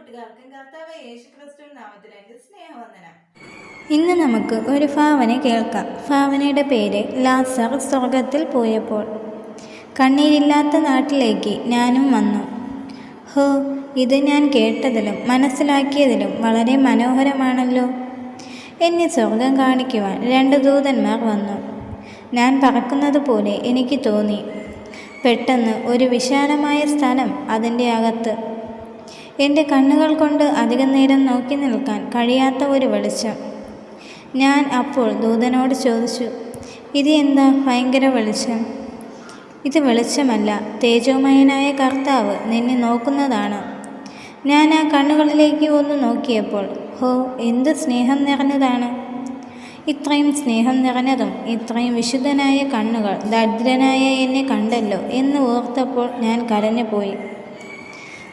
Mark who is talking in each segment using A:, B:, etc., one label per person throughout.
A: കൂട്ടുകാർക്കും കർത്താവ് യേശുക്രിസ്തുവിൻ നാമത്തിൽ എൻ്റെ സ്നേഹവന്ദനം.
B: ഇന്ന് നമുക്ക് ഒരു ഭാവന കേൾക്കാം. ഭാവനയുടെ പേര് ലാസർ സ്വർഗത്തിൽ പോയപ്പോൾ. കണ്ണീരില്ലാത്ത നാട്ടിലേക്ക് ഞാനും വന്നു. ഹോ, ഇത് ഞാൻ കേട്ടതിലും മനസ്സിലാക്കിയതിലും വളരെ മനോഹരമാണല്ലോ. എന്നെ സ്വർഗം കാണിക്കുവാൻ 2 ദൂതന്മാർ വന്നു. ഞാൻ പറക്കുന്നത് പോലെ എനിക്ക് തോന്നി. പെട്ടെന്ന് ഒരു വിശാലമായ സ്ഥലം, അതിൻ്റെ അകത്ത് എൻ്റെ കണ്ണുകൾ കൊണ്ട് അധികം നേരം നോക്കി നിൽക്കാൻ കഴിയാത്ത ഒരു വെളിച്ചം. ഞാൻ അപ്പോൾ ദൂതനോട് ചോദിച്ചു, ഇത് എന്താ ഭയങ്കര വെളിച്ചം? ഇത് വെളിച്ചമല്ല, തേജോമയനായ കർത്താവ് നിന്നെ നോക്കുന്നതാണ്. ഞാൻ ആ കണ്ണുകളിലേക്ക് ഒന്ന് നോക്കിയപ്പോൾ, ഹോ, എന്ത് സ്നേഹം നിറഞ്ഞതാണ്! ഇത്രയും സ്നേഹം നിറഞ്ഞതും ഇത്രയും വിശുദ്ധനായ കണ്ണുകൾ ദരിദ്രനായ എന്നെ കണ്ടല്ലോ എന്ന് ഓർത്തപ്പോൾ ഞാൻ കരഞ്ഞുപോയി.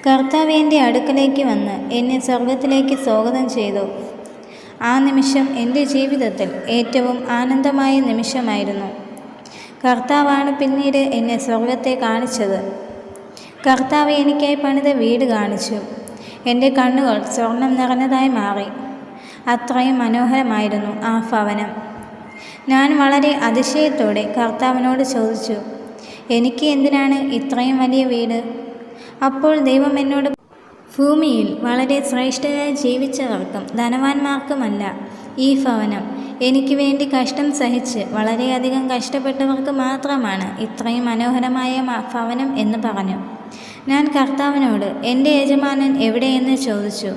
B: കർത്താവ് എൻ്റെ അടുക്കലേക്ക് വന്ന് എന്നെ സ്വർഗത്തിലേക്ക് സ്വാഗതം ചെയ്തു. ആ നിമിഷം എൻ്റെ ജീവിതത്തിൽ ഏറ്റവും ആനന്ദമായ നിമിഷമായിരുന്നു. കർത്താവാണ് പിന്നീട് എന്നെ സ്വർഗത്തെ കാണിച്ചത്. കർത്താവ് എനിക്കായി പണിത വീട് കാണിച്ചു. എൻ്റെ കണ്ണുകൾ സ്വർണം നിറഞ്ഞതായി മാറി. അത്രയും മനോഹരമായിരുന്നു ആ ഭവനം. ഞാൻ വളരെ അതിശയത്തോടെ കർത്താവിനോട് ചോദിച്ചു, എനിക്ക് എന്തിനാണ് ഇത്രയും വലിയ വീട്? അപ്പോൾ ദൈവം എന്നോട്, ഭൂമിയിൽ വളരെ ശ്രേഷ്ഠരായി ജീവിച്ചവർക്കും ധനവാന്മാർക്കുമല്ല ഈ ഭവനം. എനിക്ക് വേണ്ടി കഷ്ടം സഹിച്ച് വളരെയധികം കഷ്ടപ്പെട്ടവർക്ക് മാത്രമാണ് ഇത്രയും മനോഹരമായ ഭവനം എന്ന് പറഞ്ഞു. ഞാൻ കർത്താവിനോട്, എൻ്റെ യജമാനൻ എവിടെയെന്ന് ചോദിച്ചു.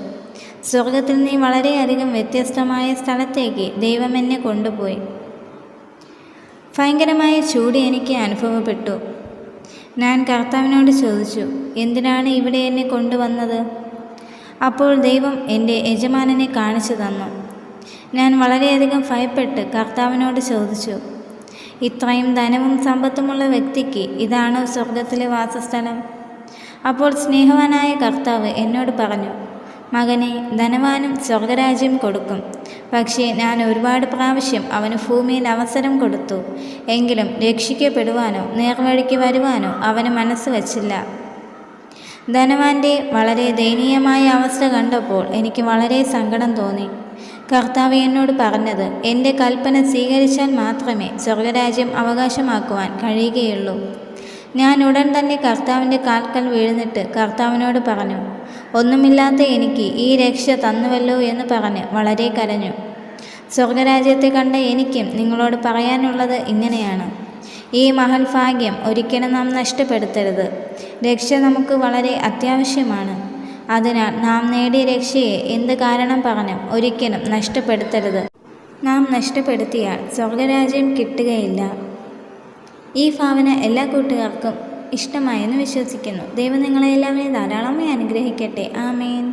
B: സ്വർഗത്തിൽ നിന്ന് വളരെയധികം വ്യത്യസ്തമായ സ്ഥലത്തേക്ക് ദൈവം എന്നെ കൊണ്ടുപോയി. ഭയങ്കരമായ ചൂട് എനിക്ക് അനുഭവപ്പെട്ടു. ഞാൻ കർത്താവിനോട് ചോദിച്ചു, എന്തിനാണ് ഇവിടെ എന്നെ കൊണ്ടുവന്നത്? അപ്പോൾ ദൈവം എൻ്റെ യജമാനനെ കാണിച്ചു തന്നു. ഞാൻ വളരെയധികം ഭയപ്പെട്ട് കർത്താവിനോട് ചോദിച്ചു, ഇത്രയും ധനവും സമ്പത്തുമുള്ള വ്യക്തിക്ക് ഇതാണോ സ്വർഗത്തിലെ വാസസ്ഥലം? അപ്പോൾ സ്നേഹവാനായ കർത്താവ് എന്നോട് പറഞ്ഞു, മകനെ, ധനവാനും സ്വർഗരാജ്യം കൊടുക്കും. പക്ഷേ ഞാൻ ഒരുപാട് പ്രാവശ്യം അവന് ഭൂമിയിൽ അവസരം കൊടുത്തു. എങ്കിലും രക്ഷിക്കപ്പെടുവാനോ നേർവഴിക്ക് വരുവാനോ അവന് മനസ്സ് വച്ചില്ല. ധനവാന്റെ വളരെ ദയനീയമായ അവസ്ഥ കണ്ടപ്പോൾ എനിക്ക് വളരെ സങ്കടം തോന്നി. കർത്താവ് എന്നോട് പറഞ്ഞത്, എൻ്റെ കൽപ്പന സ്വീകരിച്ചാൽ മാത്രമേ സ്വർഗരാജ്യം അവകാശമാക്കുവാൻ കഴിയുകയുള്ളൂ. ഞാൻ ഉടൻ തന്നെ കർത്താവിൻ്റെ കാൽക്കൽ വീഴുന്നിട്ട് കർത്താവിനോട് പറഞ്ഞു, ഒന്നുമില്ലാത്ത എനിക്ക് ഈ രക്ഷ തന്നുവല്ലോ എന്ന് പറഞ്ഞ് വളരെ കരഞ്ഞു. സ്വർഗരാജ്യത്തെ കണ്ട എനിക്കും നിങ്ങളോട് പറയാനുള്ളത് ഇങ്ങനെയാണ്. ഈ മഹൽ ഭാഗ്യം ഒരിക്കലും നാം നഷ്ടപ്പെടുത്തരുത്. രക്ഷ നമുക്ക് വളരെ അത്യാവശ്യമാണ്. അതിനാൽ നാം നേടിയ രക്ഷയെ എന്ത് കാരണം പറഞ്ഞും ഒരിക്കലും നഷ്ടപ്പെടുത്തരുത്. നാം നഷ്ടപ്പെടുത്തിയാൽ സ്വർഗരാജ്യം കിട്ടുകയില്ല. ഈ ഭാവന എല്ലാ കൂട്ടുകാർക്കും ഇഷ്ടമായെന്ന് വിശ്വസിക്കുന്നു. ദൈവം നിങ്ങളെ എല്ലാവരെയും ധാരാളമായി അനുഗ്രഹിക്കട്ടെ. ആമേൻ.